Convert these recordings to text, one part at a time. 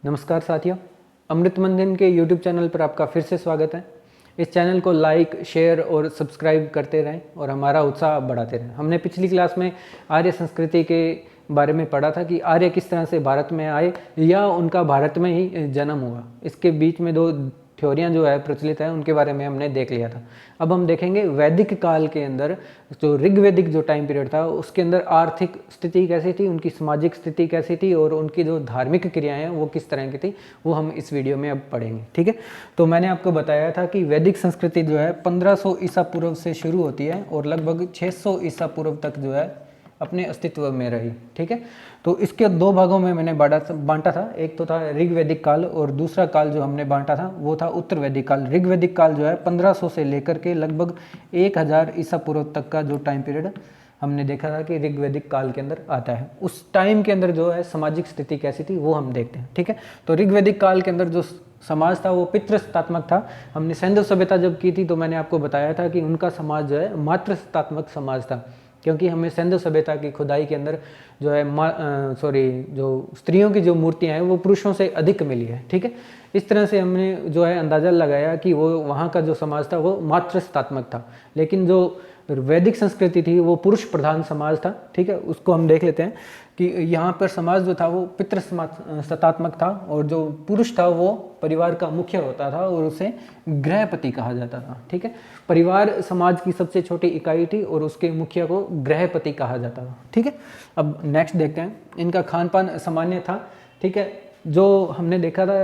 नमस्कार साथियों, अमृत मंथन के YouTube चैनल पर आपका फिर से स्वागत है। इस चैनल को लाइक, शेयर और सब्सक्राइब करते रहें और हमारा उत्साह बढ़ाते रहें। हमने पिछली क्लास में आर्य संस्कृति के बारे में पढ़ा था कि आर्य किस तरह से भारत में आए या उनका भारत में ही जन्म हुआ। इसके बीच में दो थ्योरियाँ जो है प्रचलित है, उनके बारे में हमने देख लिया था। अब हम देखेंगे वैदिक काल के अंदर जो ऋग्वैदिक जो टाइम पीरियड था उसके अंदर आर्थिक स्थिति कैसी थी, उनकी सामाजिक स्थिति कैसी थी और उनकी जो धार्मिक क्रियाएं हैं वो किस तरह की थी, वो हम इस वीडियो में अब पढ़ेंगे। ठीक है, तो मैंने आपको बताया था कि वैदिक संस्कृति जो है 1500 ईसा पूर्व से शुरू होती है और लगभग 600 ईसा पूर्व तक जो है अपने अस्तित्व में रही। ठीक है, तो इसके दो भागों में मैंने बांटा था। एक तो था ऋग्वैदिक काल और दूसरा काल जो हमने बांटा था वो था उत्तर वैदिक काल। ऋग्वैदिक काल जो है 1500 से लेकर के लगभग 1000 ईसा पूर्व तक का जो टाइम पीरियड हमने देखा था कि ऋग्वैदिक काल के अंदर आता है। उस टाइम के अंदर जो है सामाजिक स्थिति कैसी थी वो हम देखते हैं। ठीक है, तो ऋग्वैदिक काल के अंदर जो समाज था वो पितृसत्तात्मक था। हमने सिंधु सभ्यता जब की थी तो मैंने आपको बताया था कि उनका समाज जो है मातृसत्तात्मक समाज था, क्योंकि हमें सिंधु सभ्यता की खुदाई के अंदर जो है जो स्त्रियों की जो मूर्तियां हैं वो पुरुषों से अधिक मिली है। ठीक है, इस तरह से हमने जो है अंदाज़ा लगाया कि वो वहाँ का जो समाज था वो मातृसत्तात्मक था। लेकिन जो वैदिक संस्कृति थी वो पुरुष प्रधान समाज था। ठीक है, उसको हम देख लेते हैं कि यहाँ पर समाज जो था वो पितृसत्तात्मक था और जो पुरुष था वो परिवार का मुख्य होता था और उसे गृहपति कहा जाता था। ठीक है, परिवार समाज की सबसे छोटी इकाई थी और उसके मुखिया को गृहपति कहा जाता था। ठीक है, अब नेक्स्ट देखते हैं। इनका खान पान सामान्य था। ठीक है, जो हमने देखा था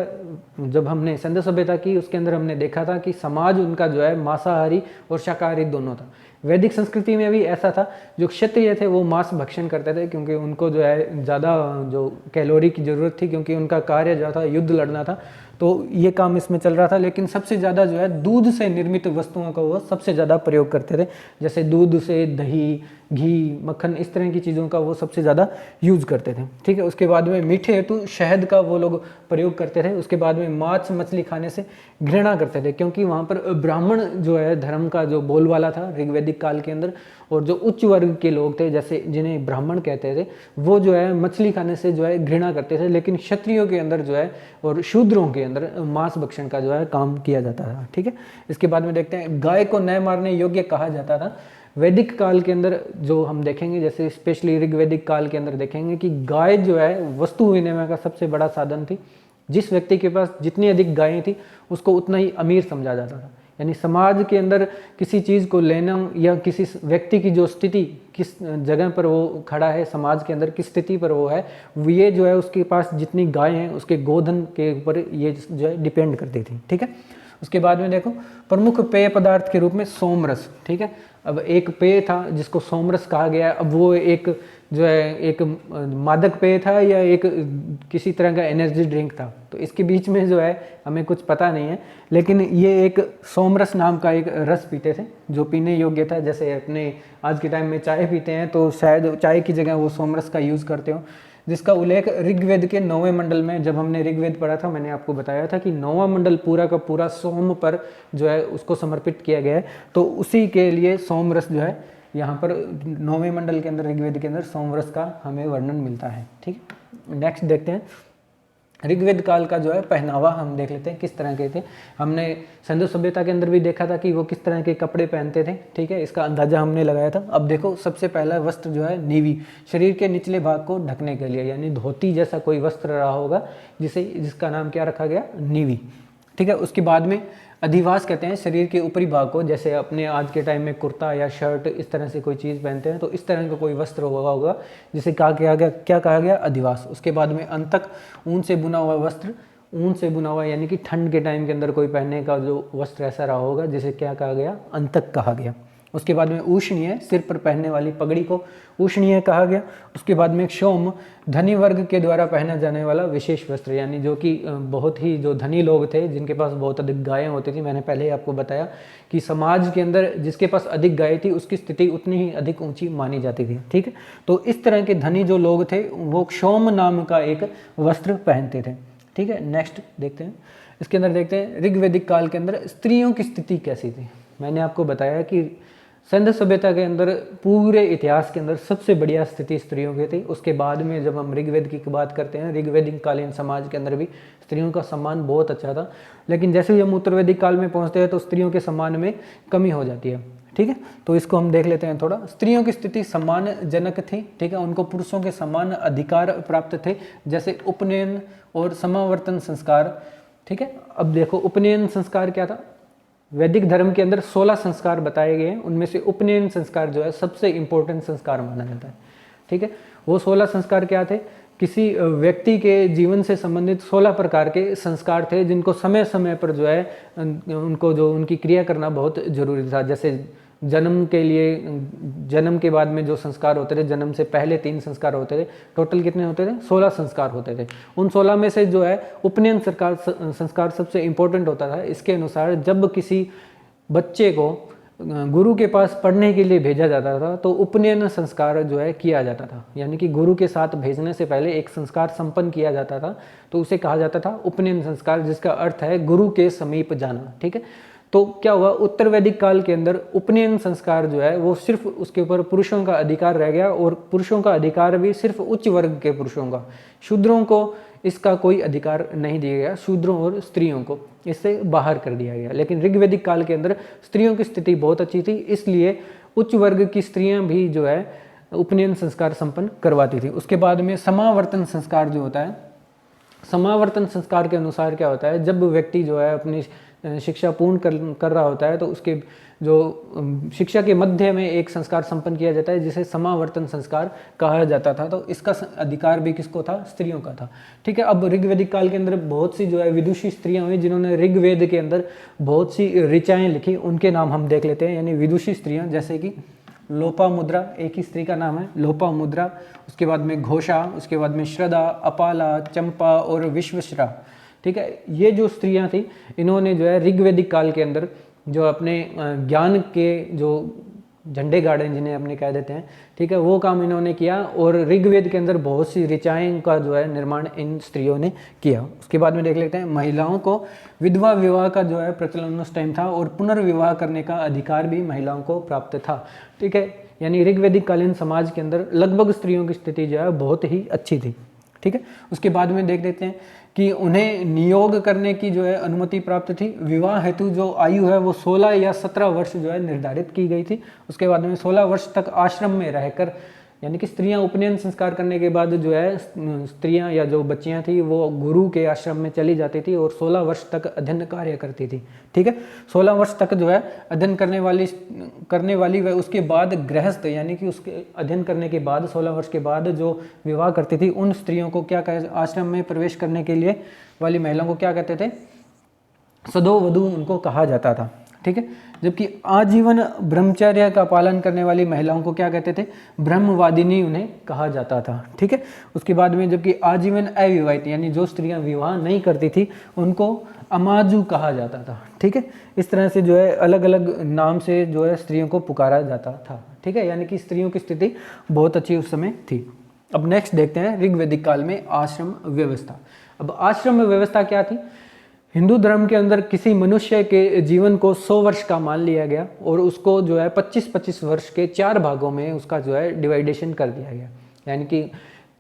जब हमने सिंधु सभ्यता की उसके अंदर हमने देखा था कि समाज उनका जो है मांसाहारी और शाकाहारी दोनों था। वैदिक संस्कृति में भी ऐसा था। जो क्षत्रिय थे वो मांस भक्षण करते थे क्योंकि उनको जो है ज़्यादा जो कैलोरी की ज़रूरत थी, क्योंकि उनका कार्य जो था युद्ध लड़ना था, तो ये काम इसमें चल रहा था। लेकिन सबसे ज़्यादा जो है दूध से निर्मित वस्तुओं का वो सबसे ज़्यादा प्रयोग करते थे, जैसे दूध से दही, घी, मक्खन, इस तरह की चीज़ों का वो सबसे ज़्यादा यूज़ करते थे। ठीक है, उसके बाद में मीठे हेतु शहद का वो लोग प्रयोग करते थे। उसके बाद में मांस मछली खाने से घृणा करते थे, क्योंकि वहाँ पर ब्राह्मण जो है धर्म का जो बोलवाला था ऋग्वैदिक काल के अंदर, और जो उच्च वर्ग के लोग थे जैसे जिन्हें ब्राह्मण कहते थे वो जो है मछली खाने से जो है घृणा करते थे। लेकिन क्षत्रियों के अंदर जो है और शूद्रों के अंदर मांस भक्षण का जो है काम किया जाता था। ठीक है, इसके बाद में देखते हैं गाय को न मारने योग्य कहा जाता था। वैदिक काल के अंदर जो हम देखेंगे, जैसे स्पेशली ऋग्वैदिक काल के अंदर देखेंगे कि गाय जो है वस्तु विनिमय का सबसे बड़ा साधन थी। जिस व्यक्ति के पास जितनी अधिक गायें थी उसको उतना ही अमीर समझा जाता था। यानी समाज के अंदर किसी चीज़ को लेना या किसी व्यक्ति की जो स्थिति किस जगह पर वो खड़ा है, समाज के अंदर किस स्थिति पर वो है, ये जो है उसके पास जितनी गाय हैं उसके गोधन के ऊपर ये जो है डिपेंड करती थी। ठीक है, उसके बाद में देखो प्रमुख पेय पदार्थ के रूप में सोमरस। ठीक है, अब एक पेय था जिसको सोमरस कहा गया। अब वो एक जो है एक मादक पेय था या एक किसी तरह का एनर्जी ड्रिंक था, तो इसके बीच में जो है हमें कुछ पता नहीं है। लेकिन ये एक सोमरस नाम का एक रस पीते थे जो पीने योग्य था। जैसे अपने आज के टाइम में चाय पीते हैं तो शायद चाय की जगह वो सोमरस का यूज़ करते हो, जिसका उल्लेख ऋग्वेद के 9वें मंडल में, जब हमने ऋग्वेद पढ़ा था मैंने आपको बताया था कि 9वां मंडल पूरा का पूरा सोम पर जो है उसको समर्पित किया गया है। तो उसी के लिए सोमरस जो है यहाँ पर 9वें मंडल के अंदर ऋग्वेद के अंदर सोमरस का हमें वर्णन मिलता है। ठीक, नेक्स्ट देखते हैं ऋग्वेद काल का जो है पहनावा हम देख लेते हैं किस तरह के थे। हमने सिंधु सभ्यता के अंदर भी देखा था कि वो किस तरह के कपड़े पहनते थे। ठीक है, इसका अंदाजा हमने लगाया था। अब देखो सबसे पहला वस्त्र जो है नीवी, शरीर के निचले भाग को ढकने के लिए, यानी धोती जैसा कोई वस्त्र रहा होगा जिसका नाम क्या रखा गया, नीवी। ठीक है, उसके बाद में अधिवास कहते हैं शरीर के ऊपरी भाग को, जैसे अपने आज के टाइम में कुर्ता या शर्ट इस तरह से कोई चीज़ पहनते हैं, तो इस तरह का कोई वस्त्र होगा जिसे क्या कहा गया, अधिवास। उसके बाद में अंतक, ऊन से बुना हुआ वस्त्र, ऊन से बुना हुआ यानी कि ठंड के टाइम के अंदर कोई पहनने का जो वस्त्र ऐसा रहा होगा जिसे क्या कहा गया, अंतक कहा गया। उसके बाद में उष्णीय, सिर पर पहनने वाली पगड़ी को उष्णीय कहा गया। उसके बाद में क्षौम, धनी वर्ग के द्वारा पहना जाने वाला विशेष वस्त्र, यानी जो कि बहुत ही जो धनी लोग थे जिनके पास बहुत अधिक गायें होती थी। मैंने पहले ही आपको बताया कि समाज के अंदर जिसके पास अधिक गाय थी उसकी स्थिति उतनी ही अधिक ऊंची मानी जाती थी। ठीक है, तो इस तरह के धनी जो लोग थे वो क्षौम नाम का एक वस्त्र पहनते थे। ठीक है, नेक्स्ट देखते हैं। इसके अंदर देखते हैं ऋग्वैदिक काल के अंदर स्त्रियों की स्थिति कैसी थी। मैंने आपको बताया कि सिंधु सभ्यता के अंदर पूरे इतिहास के अंदर सबसे बढ़िया स्थिति स्त्रियों की थी। उसके बाद में जब हम ऋग्वेद की बात करते हैं, ऋग्वेदिक कालीन समाज के अंदर भी स्त्रियों का सम्मान बहुत अच्छा था, लेकिन जैसे ही हम उत्तरवैदिक काल में पहुंचते हैं तो स्त्रियों के सम्मान में कमी हो जाती है। ठीक है, तो इसको हम देख लेते हैं थोड़ा। स्त्रियों की स्थिति सम्मानजनक थी। ठीक है, उनको पुरुषों के समान अधिकार प्राप्त थे, जैसे उपनयन और समावर्तन संस्कार। ठीक है, अब देखो उपनयन संस्कार क्या था। वैदिक धर्म के अंदर 16 संस्कार बताए गए हैं, उनमें से उपनयन संस्कार जो है सबसे इंपॉर्टेंट संस्कार माना जाता है। ठीक है, वो 16 संस्कार क्या थे? किसी व्यक्ति के जीवन से संबंधित 16 प्रकार के संस्कार थे, जिनको समय समय पर जो है उनको जो उनकी क्रिया करना बहुत जरूरी था। जैसे जन्म के लिए, जन्म के बाद में जो संस्कार होते थे, जन्म से पहले 3 संस्कार होते थे, टोटल कितने होते थे? 16 संस्कार होते थे। उन 16 में से जो है उपनयन संस्कार सबसे इंपॉर्टेंट होता था। इसके अनुसार जब किसी बच्चे को गुरु के पास पढ़ने के लिए भेजा जाता था तो उपनयन संस्कार जो है किया जाता था, यानी कि गुरु के साथ भेजने से पहले एक संस्कार संपन्न किया जाता था, तो उसे कहा जाता था उपनयन संस्कार, जिसका अर्थ है गुरु के समीप जाना। ठीक है, तो क्या हुआ, उत्तर वैदिक काल के अंदर उपनयन संस्कार जो है वो सिर्फ उसके ऊपर पुरुषों का अधिकार रह गया, और पुरुषों का अधिकार भी सिर्फ उच्च वर्ग के पुरुषों का, शूद्रों को इसका कोई अधिकार नहीं दिया गया, शूद्रों और स्त्रियों को इससे बाहर कर दिया गया। लेकिन ऋग्वैदिक काल के अंदर स्त्रियों की स्थिति बहुत अच्छी थी, इसलिए उच्च वर्ग की स्त्रियां भी जो है उपनयन संस्कार संपन्न करवाती थी। उसके बाद में समावर्तन संस्कार जो होता है, समावर्तन संस्कार के अनुसार क्या होता है, जब व्यक्ति जो है अपनी शिक्षा पूर्ण कर रहा होता है तो उसके जो शिक्षा के मध्य में एक संस्कार संपन्न किया जाता है जिसे समावर्तन संस्कार कहा जाता था। तो इसका अधिकार भी किसको था? स्त्रियों का था। ठीक है, अब ऋग्वैदिक काल के अंदर बहुत सी जो है विदुषी स्त्रियां हुई जिन्होंने ऋग्वेद के अंदर बहुत सी ऋचाएं लिखी, उनके नाम हम देख लेते हैं। यानी विदुषी स्त्रियां जैसे कि लोपामुद्रा, एक ही स्त्री का नाम है लोपामुद्रा, उसके बाद में घोषा, उसके बाद में श्रद्धा, अपाला, चंपा और विश्वश्रा। ठीक है, ये जो स्त्रियां थी इन्होंने जो है ऋग्वैदिक काल के अंदर जो अपने ज्ञान के जो झंडे गाड़े जिन्हें अपने कह देते हैं, ठीक है, वो काम इन्होंने किया, और ऋग्वेद के अंदर बहुत सी ऋचाएं का जो है निर्माण इन स्त्रियों ने किया। उसके बाद में देख लेते हैं, महिलाओं को विधवा विवाह का जो है प्रचलन उस टाइम था, और पुनर्विवाह करने का अधिकार भी महिलाओं को प्राप्त था। ठीक है, यानी ऋग्वैदिक कालीन समाज के अंदर लगभग स्त्रियों की स्थिति जो है बहुत ही अच्छी थी। ठीक है, उसके बाद में देख लेते हैं कि उन्हें नियोग करने की जो है अनुमति प्राप्त थी। विवाह हेतु जो आयु है वो 16 या 17 वर्ष जो है निर्धारित की गई थी। उसके बाद में 16 वर्ष तक आश्रम में रहकर, यानी कि स्त्रियां उपनयन संस्कार करने के बाद जो है स्त्रियां या जो बच्चियां थी वो गुरु के आश्रम में चली जाती थी और 16 वर्ष तक अध्ययन कार्य करती थी। ठीक है, 16 वर्ष तक जो है अध्ययन करने वाली वह उसके बाद गृहस्थ, यानी कि उसके अध्ययन करने के बाद 16 वर्ष के बाद जो विवाह करती थी उन स्त्रियों को क्या कहे, आश्रम में प्रवेश करने के लिए वाली महिलाओं को क्या कहते थे? सदो वधू उनको कहा जाता था। ठीक है, जबकि आजीवन ब्रह्मचर्य का पालन करने वाली महिलाओं को क्या कहते थे? ब्रह्मवादिनी उन्हें कहा जाता था। ठीक है, उसके बाद में जबकि आजीवन अविवाहित, यानी जो स्त्रियां विवाह नहीं करती थी उनको अमाजू कहा जाता था। ठीक है, इस तरह से जो है अलग अलग नाम से जो है स्त्रियों को पुकारा जाता था। ठीक है, यानी कि स्त्रियों की स्थिति बहुत अच्छी उस समय थी। अब नेक्स्ट देखते हैं ऋग्वैदिक काल में आश्रम व्यवस्था। अब आश्रम व्यवस्था क्या थी? हिंदू धर्म के अंदर किसी मनुष्य के जीवन को 100 वर्ष का मान लिया गया, और उसको जो है 25-25 वर्ष के 4 भागों में उसका जो है डिवाइडेशन कर दिया गया, यानी कि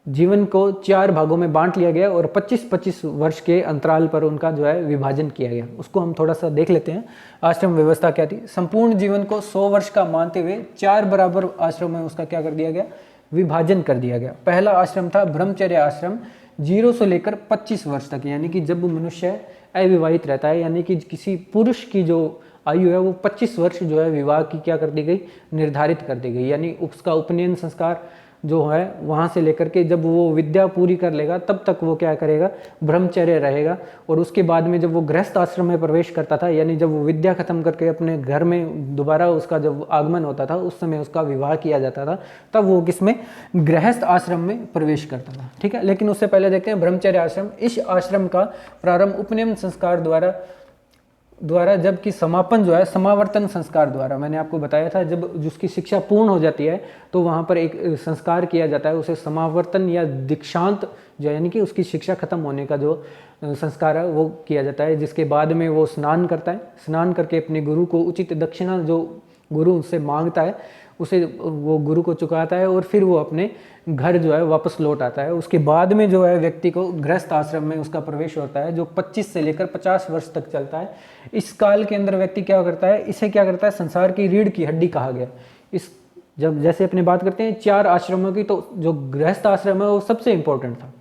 जीवन को 4 भागों में बांट लिया गया और 25-25 वर्ष के अंतराल पर उनका जो है विभाजन किया गया। उसको हम थोड़ा सा देख लेते हैं। आश्रम व्यवस्था क्या थी? संपूर्ण जीवन को 100 वर्ष का मानते हुए 4 बराबर आश्रम में उसका क्या कर दिया गया? विभाजन कर दिया गया। पहला आश्रम था ब्रह्मचर्य आश्रम, 0 से लेकर 25 वर्ष तक, यानी कि जब मनुष्य अविवाहित रहता है, यानी कि किसी पुरुष की जो आयु है वो 25 वर्ष जो है विवाह की क्या कर दी गई? निर्धारित कर दी गई। यानी उसका उपनयन संस्कार जो है वहाँ से लेकर के जब वो विद्या पूरी कर लेगा तब तक वो क्या करेगा? ब्रह्मचर्य रहेगा। और उसके बाद में जब वो गृहस्थ आश्रम में प्रवेश करता था, यानी जब वो विद्या खत्म करके अपने घर में दोबारा उसका जब आगमन होता था उस समय उसका विवाह किया जाता था, तब वो किसमें? गृहस्थ आश्रम में प्रवेश करता था। ठीक है, लेकिन उससे पहले देखते हैं ब्रह्मचर्य आश्रम। इस आश्रम का प्रारंभ उपनयन संस्कार द्वारा जबकि समापन जो है समावर्तन संस्कार द्वारा। मैंने आपको बताया था जब जिसकी शिक्षा पूर्ण हो जाती है तो वहाँ पर एक संस्कार किया जाता है, उसे समावर्तन या दीक्षांत जो यानी कि उसकी शिक्षा खत्म होने का जो संस्कार है वो किया जाता है, जिसके बाद में वो स्नान करता है। स्नान करके अपने गुरु को उचित दक्षिणा जो गुरु उससे मांगता है, उसे वो गुरु को चुकाता है और फिर वो अपने घर जो है वापस लौट आता है। उसके बाद में जो है व्यक्ति को गृहस्थ आश्रम में उसका प्रवेश होता है, जो 25 से लेकर 50 वर्ष तक चलता है। इस काल के अंदर व्यक्ति क्या करता है, इसे क्या करता है, संसार की रीढ़ की हड्डी कहा गया। इस जब जैसे अपने बात करते हैं 4 आश्रमों की, तो जो गृहस्थ आश्रम है वो सबसे इम्पोर्टेंट था,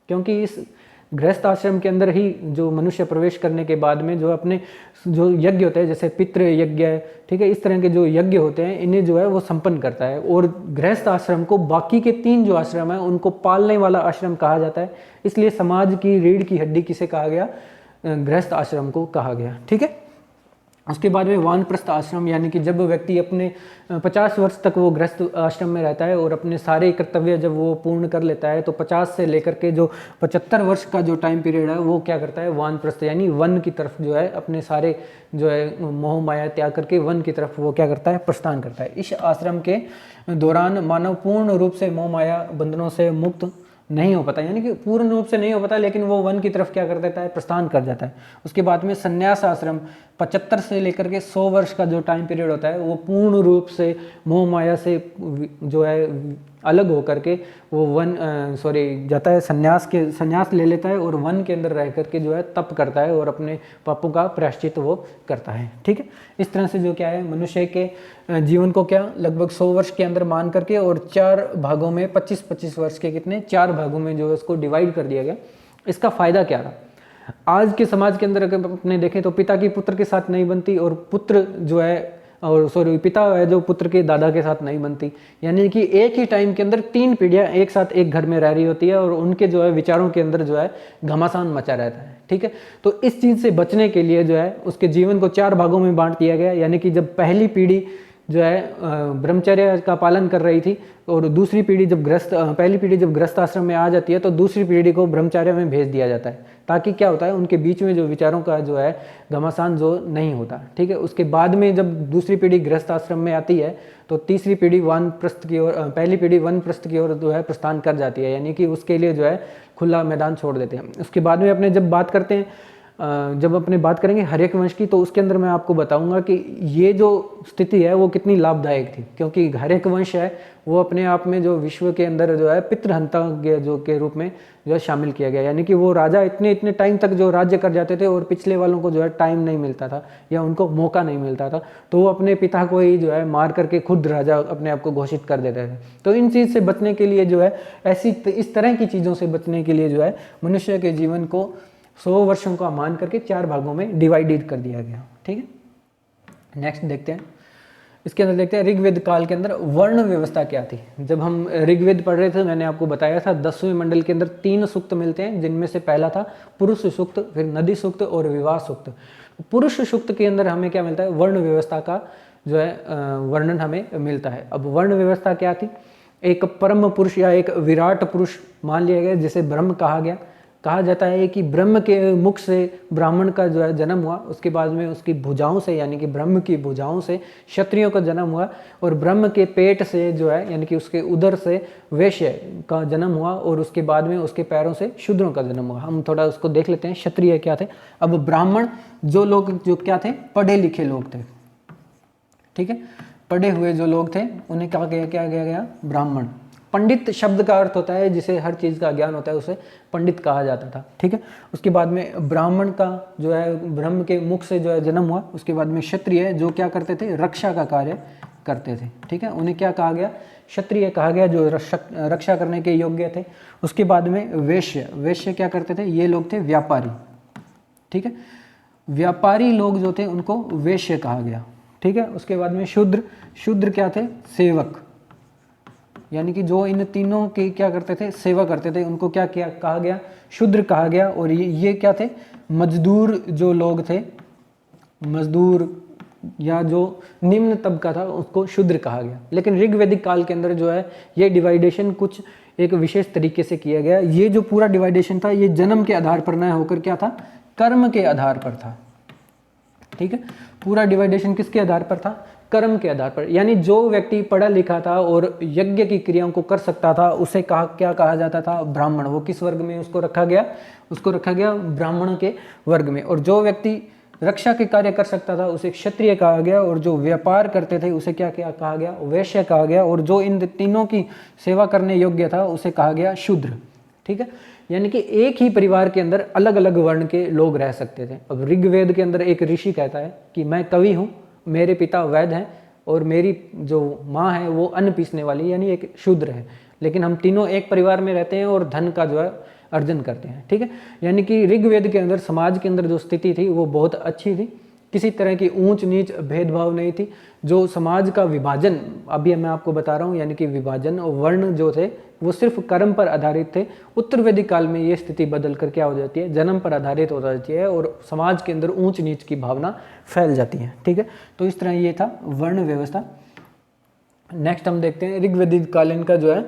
क्योंकि इस गृहस्थ आश्रम के अंदर ही जो मनुष्य प्रवेश करने के बाद में जो अपने जो यज्ञ होते हैं, जैसे पितृ यज्ञ है, ठीक है, इस तरह के जो यज्ञ होते हैं इन्हें जो है वो संपन्न करता है। और गृहस्थ आश्रम को बाकी के 3 जो आश्रम है उनको पालने वाला आश्रम कहा जाता है। इसलिए समाज की रीढ़ की हड्डी किसे कहा गया, गृहस्थ आश्रम को कहा गया। ठीक है, उसके बाद में वानप्रस्थ आश्रम, यानी कि जब व्यक्ति अपने 50 वर्ष तक वो गृहस्थ आश्रम में रहता है और अपने सारे कर्तव्य जब वो पूर्ण कर लेता है, तो 50 से लेकर के जो 75 वर्ष का जो टाइम पीरियड है वो क्या करता है, वानप्रस्थ यानी वन की तरफ जो है अपने सारे जो है मोह माया त्याग करके वन की तरफ वो क्या करता है, प्रस्थान करता है। इस आश्रम के दौरान मानव पूर्ण रूप से मोह माया बंधनों से मुक्त नहीं हो पाता, यानी कि पूर्ण रूप से नहीं हो पाता, लेकिन वो वन की तरफ क्या कर देता है, प्रस्थान कर जाता है। उसके बाद में संन्यास आश्रम 75 से लेकर के 100 वर्ष का जो टाइम पीरियड होता है वो पूर्ण रूप से मोह माया से जो है अलग होकर के वो जाता है, संन्यास ले लेता है और वन के अंदर रह करके जो है तप करता है और अपने पापों का प्रायश्चित वो करता है। ठीक है, इस तरह से जो क्या है मनुष्य के जीवन को क्या लगभग 100 वर्ष के अंदर मान करके और 4 भागों में 25-25 वर्ष के कितने 4 भागों में जो है उसको डिवाइड कर दिया गया। इसका फायदा क्या रहा, आज के समाज के अंदर अगर अपने देखें तो पिता की पुत्र के साथ नहीं बनती और पुत्र जो है पिता है जो पुत्र के दादा के साथ नहीं बनती, यानी कि एक ही टाइम के अंदर 3 पीढ़ियां एक साथ एक घर में रह रही होती है और उनके जो है विचारों के अंदर जो है घमासान मचा रहता है। ठीक है, तो इस चीज़ से बचने के लिए जो है उसके जीवन को 4 भागों में बांट दिया गया, यानी कि जब पहली पीढ़ी जो है ब्रह्मचर्य का पालन कर रही थी और दूसरी पीढ़ी जब पहली पीढ़ी जब गृहस्थ आश्रम में आ जाती है तो दूसरी पीढ़ी को ब्रह्मचर्य में भेज दिया जाता है, ताकि क्या होता है उनके बीच में जो विचारों का जो है घमासान जो नहीं होता। ठीक है, उसके बाद में जब दूसरी पीढ़ी गृहस्थ आश्रम में आती है तो तीसरी पीढ़ी वानप्रस्थ की ओर, पहली पीढ़ी वानप्रस्थ की ओर जो है प्रस्थान कर जाती है, यानी कि उसके लिए जो है खुला मैदान छोड़ देते हैं। उसके बाद में अपने जब बात करते हैं जब अपने बात करेंगे हर्यक वंश की, तो उसके अंदर मैं आपको बताऊंगा कि ये जो स्थिति है वो कितनी लाभदायक थी, क्योंकि हर्यक वंश है वो अपने आप में जो विश्व के अंदर जो है पितृहंता जो के रूप में जो है शामिल किया गया, यानी कि वो राजा इतने टाइम तक जो राज्य कर जाते थे और पिछले वालों को जो है टाइम नहीं मिलता था या उनको मौका नहीं मिलता था, तो वो अपने पिता को ही जो है मार करके खुद राजा अपने आप को घोषित कर देते थे। तो इन चीज़ से बचने के लिए जो है इस तरह की चीज़ों से बचने के लिए जो है मनुष्य के जीवन को 100 वर्षों का मान करके 4 भागों में डिवाइडेड कर दिया गया। ठीक है, नेक्स्ट देखते हैं, इसके अंदर देखते हैं ऋग्वेद काल के अंदर वर्ण व्यवस्था क्या थी। जब हम ऋग्वेद पढ़ रहे थे मैंने आपको बताया था 10वें मंडल के अंदर 3 सूक्त मिलते हैं, जिनमें से पहला था पुरुष सूक्त, फिर नदी सूक्त और विवाह सूक्त। पुरुष सूक्त के अंदर हमें क्या मिलता है, वर्ण व्यवस्था का जो है वर्णन हमें मिलता है। अब वर्ण व्यवस्था क्या थी, एक परम पुरुष या एक विराट पुरुष मान लिया गया जिसे ब्रह्म कहा जाता है कि ब्रह्म के मुख से ब्राह्मण का जो है जन्म हुआ, उसके बाद में उसकी भुजाओं से यानी कि ब्रह्म की भुजाओं से क्षत्रियों का जन्म हुआ और ब्रह्म के पेट से जो है यानी कि उसके उदर से वैश्य का जन्म हुआ और उसके बाद में उसके पैरों से शूद्रों का जन्म हुआ। हम थोड़ा उसको देख लेते हैं, क्षत्रिय क्या थे। अब ब्राह्मण जो लोग जो क्या थे, पढ़े लिखे लोग थे। ठीक है, पढ़े हुए जो लोग थे उन्हें क्या गया ब्राह्मण। पंडित शब्द का अर्थ होता है जिसे हर चीज़ का ज्ञान होता है, उसे पंडित कहा जाता था। ठीक है, उसके बाद में ब्राह्मण का जो है ब्रह्म के मुख से जो है जन्म हुआ। उसके बाद में क्षत्रिय जो क्या करते थे, रक्षा का कार्य करते थे। ठीक है, उन्हें क्या कहा गया, क्षत्रिय कहा गया, जो रक्षा करने के योग्य थे। उसके बाद में वैश्य क्या करते थे, ये लोग थे व्यापारी। ठीक है, व्यापारी लोग जो थे उनको वैश्य कहा गया। ठीक है, उसके बाद में शूद्र क्या थे, सेवक, यानी कि जो इन तीनों की क्या करते थे, सेवा करते थे, उनको क्या कहा गया, शूद्र कहा गया। और ये क्या थे, मजदूर जो लोग थे, मजदूर या जो निम्न तबका था उसको शूद्र कहा गया। लेकिन ऋग्वैदिक काल के अंदर जो है ये डिवाइडेशन कुछ एक विशेष तरीके से किया गया। ये जो पूरा डिवाइडेशन था ये जन्म के आधार पर न होकर क्या था, कर्म के आधार पर था। ठीक है, पूरा डिवाइडेशन किसके आधार पर था, कर्म के आधार पर। यानी जो व्यक्ति पढ़ा लिखा था और यज्ञ की क्रियाओं को कर सकता था उसे क्या कहा जाता था, ब्राह्मण। वो किस वर्ग में उसको रखा गया ब्राह्मण के वर्ग में। और जो व्यक्ति रक्षा के कार्य कर सकता था उसे क्षत्रिय कहा गया, और जो व्यापार करते थे उसे क्या क्या कहा गया, वैश्य कहा गया, और जो इन तीनों की सेवा करने योग्य था उसे कहा गया शूद्र। ठीक है, यानी कि एक ही परिवार के अंदर अलग अलग वर्ण के लोग रह सकते थे। अब ऋग्वेद के अंदर एक ऋषि कहता है कि मैं कवि हूँ, मेरे पिता वैद्य हैं, और मेरी जो माँ है वो अन्न पीसने वाली यानी एक शूद्र है, लेकिन हम तीनों एक परिवार में रहते हैं और धन का जो है अर्जन करते हैं। ठीक है, यानी कि ऋग्वेद के अंदर समाज के अंदर जो स्थिति थी वो बहुत अच्छी थी, किसी तरह की ऊंच नीच भेदभाव नहीं थी। जो समाज का विभाजन अभी मैं आपको बता रहा हूँ, यानी कि विभाजन और वर्ण जो थे वो सिर्फ कर्म पर आधारित थे। उत्तर वैदिक काल में ये स्थिति बदल कर क्या हो जाती है, जन्म पर आधारित हो जाती है, और समाज के अंदर ऊंच नीच की भावना फैल जाती है। ठीक है, तो इस तरह ये था वर्ण व्यवस्था। नेक्स्ट हम देखते हैं ऋग्वेदिक कालीन का जो है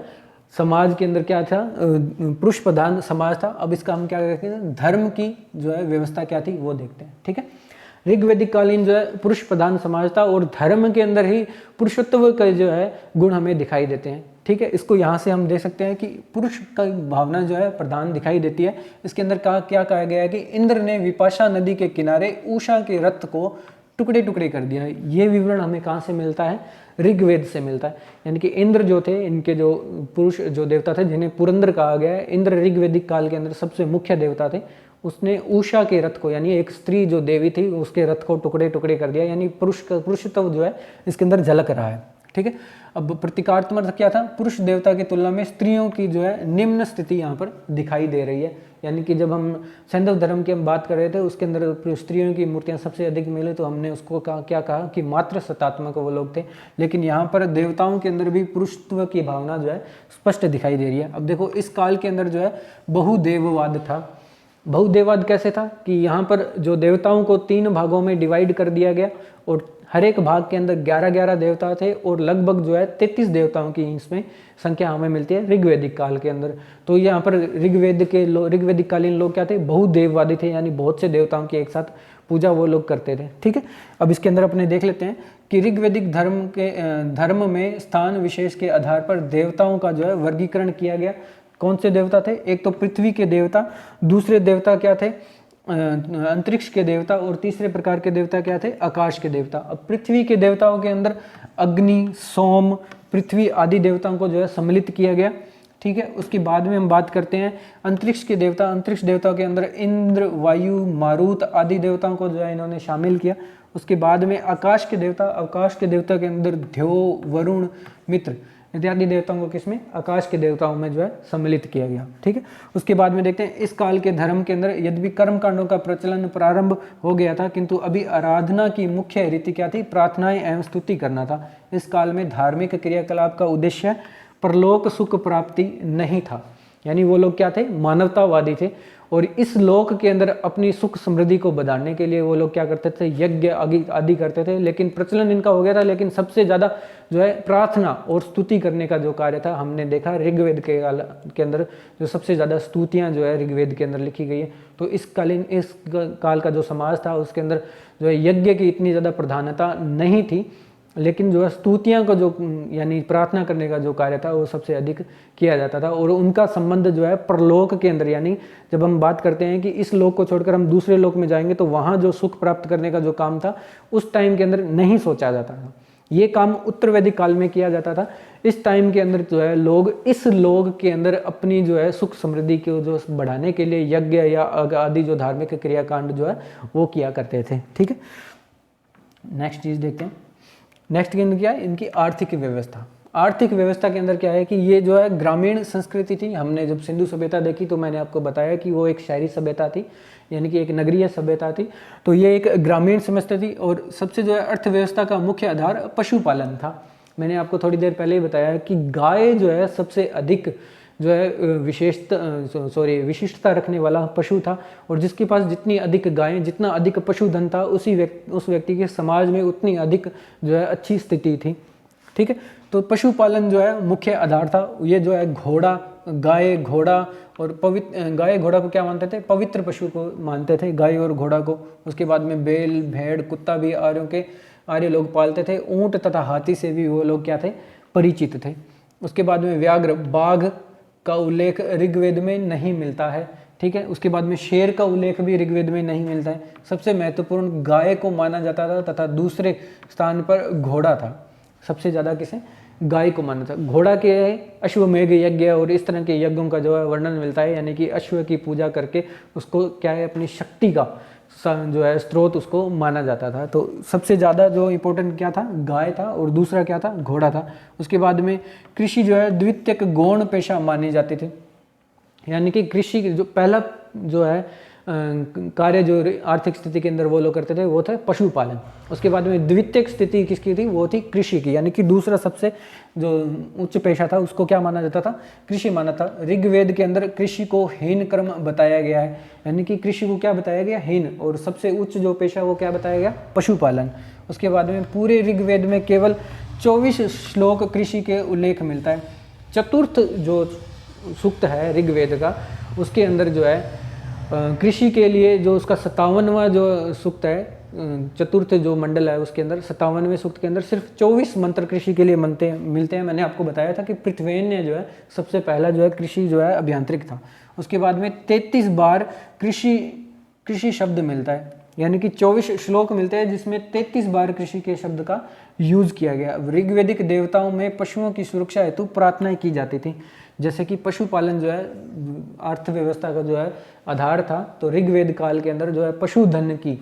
समाज के अंदर क्या था, पुरुष प्रधान समाज था। अब इसका हम क्या कहते हैं, धर्म की जो है व्यवस्था क्या थी वो देखते हैं। ठीक है, ऋग्वेदिक कालीन जो है पुरुष प्रधान समाज था, और धर्म के अंदर ही पुरुषत्व के जो है गुण हमें दिखाई देते हैं। ठीक है, इसको यहाँ से हम देख सकते हैं कि पुरुष का भावना जो है प्रधान दिखाई देती है। इसके अंदर क्या कहा गया है कि इंद्र ने विपाशा नदी के किनारे उषा के रथ को टुकड़े टुकड़े कर दिया। ये विवरण हमें कहाँ से मिलता है, ऋग्वेद से मिलता है। यानी कि इंद्र जो थे, इनके जो पुरुष जो देवता थे जिन्हें पुरंदर कहा गया है, इंद्र ऋग्वेदिक काल के अंदर सबसे मुख्य देवता थे। उसने उषा के रथ को, यानी एक स्त्री जो देवी थी उसके रथ को टुकड़े टुकड़े कर दिया, यानी पुरुषत्व जो है इसके अंदर झलक रहा है। ठीक है, अब प्रतीकात्मक क्या था, पुरुष देवता की तुलना में स्त्रियों की जो है निम्न स्थिति यहाँ पर दिखाई दे रही है। यानी कि जब हम सैंधव धर्म की हम बात कर रहे थे उसके अंदर स्त्रियों की मूर्तियां सबसे अधिक मिले, तो हमने उसको क्या कहा कि मात्र सत्तात्मक वो लोग थे। लेकिन यहाँ पर देवताओं के अंदर भी पुरुषत्व की भावना जो है स्पष्ट दिखाई दे रही है। अब देखो इस काल के अंदर जो है बहुदेववाद था। बहुदेववाद कैसे था कि यहाँ पर जो देवताओं को 3 भागों में डिवाइड कर दिया गया, और हर एक भाग के अंदर 11-11 देवता थे, और लगभग जो है 33 देवताओं की इसमें संख्या हमें मिलती है ऋग्वेदिक काल के अंदर। तो यहाँ पर ऋग्वेदिक कालीन लोग क्या थे, बहुदेववादी थे, यानी बहुत से देवताओं की एक साथ पूजा वो लोग करते थे। ठीक है, अब इसके अंदर अपने देख लेते हैं कि ऋग्वेदिक धर्म में स्थान विशेष के आधार पर देवताओं का जो है वर्गीकरण किया गया। कौन से देवता थे, एक तो पृथ्वी के देवता, दूसरे देवता क्या थे, अंतरिक्ष के देवता, और तीसरे प्रकार के देवता क्या थे, आकाश के देवता। अब पृथ्वी के देवताओं के अंदर अग्नि, सोम, पृथ्वी आदि देवताओं को जो है सम्मिलित किया गया। ठीक है, उसके बाद में हम बात करते हैं अंतरिक्ष के देवता। अंतरिक्ष देवताओं के अंदर इंद्र, वायु, मारुत आदि देवताओं को जो है इन्होंने शामिल किया। उसके बाद में आकाश के देवता के अंदर ध्यो, वरुण, मित्र इत्यादि देवताओं को किसमें, आकाश के देवताओं में जो है सम्मिलित किया गया। ठीक है, उसके बाद में देखते हैं इस काल के धर्म के अंदर यद्यपि कर्म कांडों का प्रचलन प्रारंभ हो गया था, किंतु अभी आराधना की मुख्य रीति क्या थी, प्रार्थनाएं एवं स्तुति करना था। इस काल में धार्मिक क्रियाकलाप का उद्देश्य परलोक सुख प्राप्ति नहीं था। यानी वो लोग क्या थे, मानवतावादी थे, और इस लोक के अंदर अपनी सुख समृद्धि को बढ़ाने के लिए वो लोग क्या करते थे, यज्ञ आदि करते थे। लेकिन प्रचलन इनका हो गया था, लेकिन सबसे ज़्यादा जो है प्रार्थना और स्तुति करने का जो कार्य था, हमने देखा ऋग्वेद के अंदर जो सबसे ज़्यादा स्तुतियाँ जो है ऋग्वेद के अंदर लिखी गई है। तो इस काल का जो समाज था उसके अंदर जो है यज्ञ की इतनी ज़्यादा प्रधानता नहीं थी, लेकिन जो है स्तुतियाँ का जो यानी प्रार्थना करने का जो कार्य था वो सबसे अधिक किया जाता था। और उनका संबंध जो है परलोक के अंदर, यानी जब हम बात करते हैं कि इस लोक को छोड़कर हम दूसरे लोक में जाएंगे तो वहाँ जो सुख प्राप्त करने का जो काम था उस टाइम के अंदर नहीं सोचा जाता था। ये काम उत्तर वैदिक काल में किया जाता था। इस टाइम के अंदर जो है लोग इस लोक के अंदर अपनी जो है सुख समृद्धि को जो बढ़ाने के लिए यज्ञ या आदि जो धार्मिक क्रियाकांड जो है वो किया करते थे। ठीक है, नेक्स्ट चीज़ देखते हैं। नेक्स्ट के अंदर क्या है, इनकी आर्थिक व्यवस्था। आर्थिक व्यवस्था के अंदर क्या है कि ये जो है ग्रामीण संस्कृति थी। हमने जब सिंधु सभ्यता देखी तो मैंने आपको बताया कि वो एक शहरी सभ्यता थी, यानी कि एक नगरीय सभ्यता थी। तो ये एक ग्रामीण समझते थी, और सबसे जो है अर्थव्यवस्था का मुख्य आधार पशुपालन था। मैंने आपको थोड़ी देर पहले ही बताया कि गाय जो है सबसे अधिक जो है विशिष्टता रखने वाला पशु था, और जिसके पास जितनी अधिक गायें, जितना अधिक पशुधन था, उस व्यक्ति के समाज में उतनी अधिक जो है अच्छी स्थिति थी। ठीक है, तो पशुपालन जो है मुख्य आधार था। ये जो है घोड़ा, गाय, घोड़ा और गाय घोड़ा को क्या मानते थे, पवित्र पशु को मानते थे, गाय और घोड़ा को। उसके बाद में बैल, भेड़, कुत्ता भी आर्य लोग पालते थे। ऊंट तथा हाथी से भी वो लोग क्या थे, परिचित थे। उसके बाद में व्याघ्र, बाघ का उल्लेख ऋग्वेद में नहीं मिलता है, ठीक है। उसके बाद में शेर का उल्लेख भी ऋग्वेद में नहीं मिलता है। सबसे महत्वपूर्ण गाय को माना जाता था तथा दूसरे स्थान पर घोड़ा था। सबसे ज़्यादा किसे? गाय को माना था। घोड़ा के अश्वमेघ यज्ञ और इस तरह के यज्ञों का जो है वर्णन मिलता है, यानी कि अश्व की पूजा करके उसको क्या है अपनी शक्ति का जो है स्रोत उसको माना जाता था। तो सबसे ज़्यादा जो इम्पोर्टेंट क्या था? गाय था, और दूसरा क्या था? घोड़ा था। उसके बाद में कृषि जो है द्वितीयक गौण पेशा मानी जाती थी, यानी कि कृषि जो पहला जो है कार्य जो आर्थिक स्थिति के अंदर वो लोग करते थे वो था पशुपालन। उसके बाद में द्वितीयक स्थिति किसकी थी? वो थी कृषि की, यानी कि दूसरा सबसे जो उच्च पेशा था उसको क्या माना जाता था? कृषि माना था। ऋग्वेद के अंदर कृषि को हीन कर्म बताया गया है, यानी कि कृषि को क्या बताया गया? हीन। और सबसे उच्च जो पेशा वो क्या बताया गया? पशुपालन। उसके बाद में पूरे ऋग्वेद में केवल 24 श्लोक कृषि के उल्लेख मिलता है। चतुर्थ जो सूक्त है ऋग्वेद का, उसके अंदर जो है कृषि के लिए जो उसका 57वां जो सूक्त है, चतुर्थ जो मंडल है उसके अंदर 57वें सूक्त के अंदर सिर्फ 24 मंत्र कृषि के लिए मिलते हैं। मैंने आपको बताया था कि पृथ्वीन्य जो है सबसे पहला जो है कृषि जो है अभियांत्रिक था। उसके बाद में 33 बार कृषि शब्द मिलता है, यानी कि 24 श्लोक मिलते हैं जिसमें 33 बार कृषि के शब्द का यूज किया गया। ऋग्वेदिक देवताओं में पशुओं की सुरक्षा हेतु प्रार्थनाएं की जाती थी, जैसे कि पशुपालन जो है अर्थव्यवस्था का जो है आधार था, तो ऋग्वेद काल के अंदर जो है पशुधन की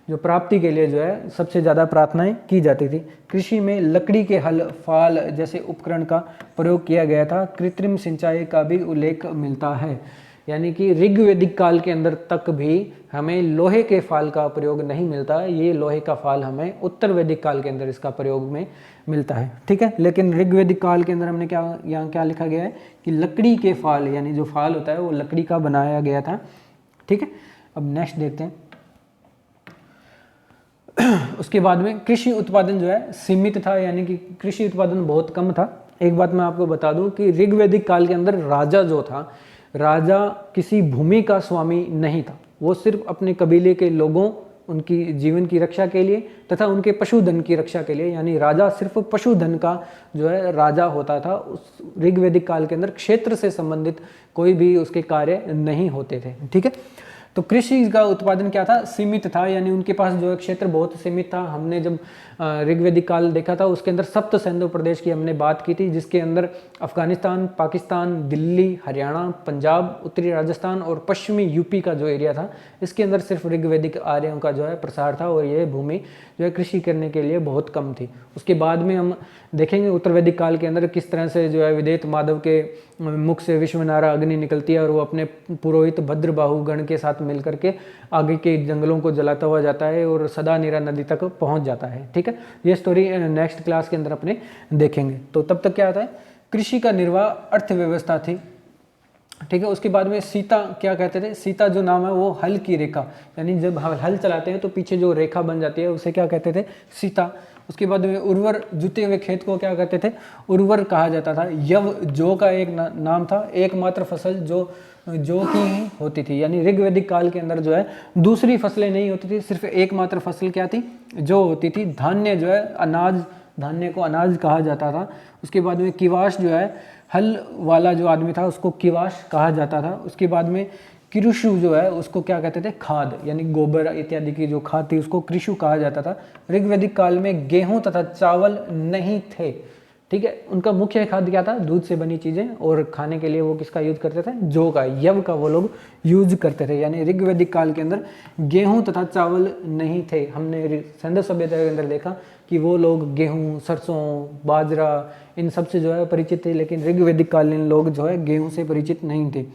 जो प्राप्ति के लिए जो है सबसे ज़्यादा प्रार्थनाएं की जाती थी। कृषि में लकड़ी के हल फाल जैसे उपकरण का प्रयोग किया गया था। कृत्रिम सिंचाई का भी उल्लेख मिलता है, यानी कि ऋग्वेदिक काल के अंदर तक भी हमें लोहे के फाल का प्रयोग नहीं मिलता है। ये लोहे का फाल हमें उत्तर वैदिक काल के अंदर इसका प्रयोग में मिलता है, ठीक है। लेकिन ऋग्वेदिक काल के अंदर हमने क्या यहाँ क्या लिखा गया है कि लकड़ी के फाल, यानी जो फाल होता है वो लकड़ी का बनाया गया था, ठीक है। अब नेक्स्ट देखते हैं। उसके बाद में कृषि उत्पादन जो है सीमित था, यानी कि कृषि उत्पादन बहुत कम था। एक बात मैं आपको बता दूं कि ऋग्वेदिक काल के अंदर राजा जो था, राजा किसी भूमि का स्वामी नहीं था। वो सिर्फ अपने कबीले के लोगों, उनकी जीवन की रक्षा के लिए तथा उनके पशुधन की रक्षा के लिए, यानी राजा सिर्फ पशुधन का जो है राजा होता था। उस ऋग्वेदिक काल के अंदर क्षेत्र से संबंधित कोई भी उसके कार्य नहीं होते थे, ठीक है। तो कृषि का उत्पादन क्या था? सीमित था, यानी उनके पास जो है क्षेत्र बहुत सीमित था। हमने जब ऋग्वेदिक काल देखा था उसके अंदर सप्त सिंधु प्रदेश की हमने बात की थी, जिसके अंदर अफगानिस्तान, पाकिस्तान, दिल्ली, हरियाणा, पंजाब, उत्तरी राजस्थान और पश्चिमी यूपी का जो एरिया था, इसके अंदर सिर्फ ऋग्वेदिक आर्यों का जो है प्रसार था, और ये भूमि जो है कृषि करने के लिए बहुत कम थी। उसके बाद में हम देखेंगे उत्तर वैदिक काल के अंदर किस तरह से जो है विदेत माधव के मुख से विश्वनारा अग्नि निकलती है और वो अपने पुरोहित भद्रबाहु गण के साथ मिलकर के आगे के जंगलों को जलाता हुआ जाता है और सदा नीरा नदी तक पहुंच जाता है, ठीक है। ये स्टोरी नेक्स्ट क्लास के अंदर अपने देखेंगे। तो तब तक क्या आता है? कृषि का निर्वाह अर्थव्यवस्था थी, ठीक है। उसके बाद में सीता क्या कहते थे? सीता जो नाम है वो हल की रेखा, यानी जब हल चलाते हैं तो पीछे जो रेखा बन जाती है उसे क्या कहते थे? सीता। उसके बाद में उर्वर, जुते हुए खेत को क्या कहते थे? उर्वर कहा जाता था। यव जौ का एक नाम था, एकमात्र फसल जो की ही होती थी, यानी ऋग्वेदिक काल के अंदर जो है दूसरी फसलें नहीं होती थी, सिर्फ एकमात्र फसल क्या थी? जो होती थी। धान्य जो है अनाज, धान्य को अनाज कहा जाता था। उसके बाद में किवाश जो है हल वाला जो आदमी था उसको किवाश कहा जाता था। उसके बाद में कृषु जो है उसको क्या कहते थे? खाद, यानी गोबर इत्यादि की जो खाद थी उसको कृषु कहा जाता था। ऋग्वेदिक काल में गेहूं तथा चावल नहीं थे, ठीक है। उनका मुख्य खाद्य क्या था? दूध से बनी चीजें, और खाने के लिए वो किसका यूज करते थे? जौ का, यव का वो लोग यूज करते थे। यानी ऋग्वेदिक काल के अंदर गेहूं तथा चावल नहीं थे। हमने सिंधु सभ्यता के अंदर देखा कि वो लोग गेहूं, सरसों, बाजरा इन सब से जो है परिचित थे, लेकिन ऋग्वेदिक कालीन लोग जो है गेहूं से परिचित नहीं थे।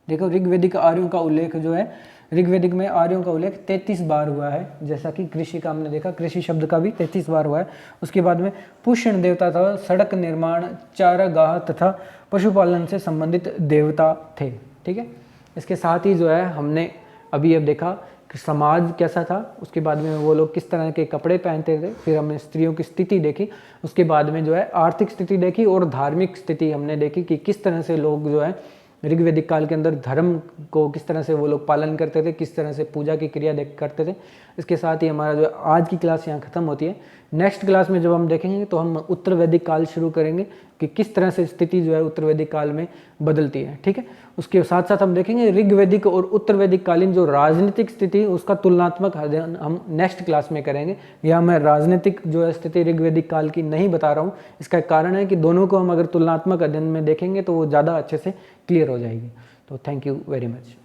देखो ऋग्वेदिक आर्यों का उल्लेख जो है, ऋग्वेदिक में आर्यों का उल्लेख 33 बार हुआ है, जैसा कि कृषि का हमने देखा, कृषि शब्द का भी 33 बार हुआ है। उसके बाद में पुष्ण देवता था, सड़क निर्माण, चारागाह तथा पशुपालन से संबंधित देवता थे, ठीक है। इसके साथ ही जो है हमने अभी अब देखा कि समाज कैसा था, उसके बाद में वो लोग किस तरह के कपड़े पहनते थे, फिर हमने स्त्रियों की स्थिति देखी, उसके बाद में जो है आर्थिक स्थिति देखी और धार्मिक स्थिति हमने देखी कि किस तरह से लोग जो है ऋग्वेदिक काल के अंदर धर्म को किस तरह से वो लोग पालन करते थे, किस तरह से पूजा की क्रिया करते थे। इसके साथ ही हमारा जो आज की क्लास यहाँ खत्म होती है। नेक्स्ट क्लास में जब हम देखेंगे तो हम उत्तर वैदिक काल शुरू करेंगे। कि किस तरह से स्थिति जो है उत्तर वैदिक काल में बदलती है। ठीक है, उसके साथ साथ हम देखेंगे ऋग्वैदिक और उत्तर वैदिक कालीन जो राजनीतिक स्थिति उसका तुलनात्मक अध्ययन हम नेक्स्ट क्लास में करेंगे। या मैं राजनीतिक जो है स्थिति ऋग्वैदिक काल की नहीं बता रहा हूँ, इसका कारण है कि दोनों को हम अगर तुलनात्मक अध्ययन में देखेंगे तो वो ज़्यादा अच्छे से क्लियर हो जाएगी। तो थैंक यू वेरी मच।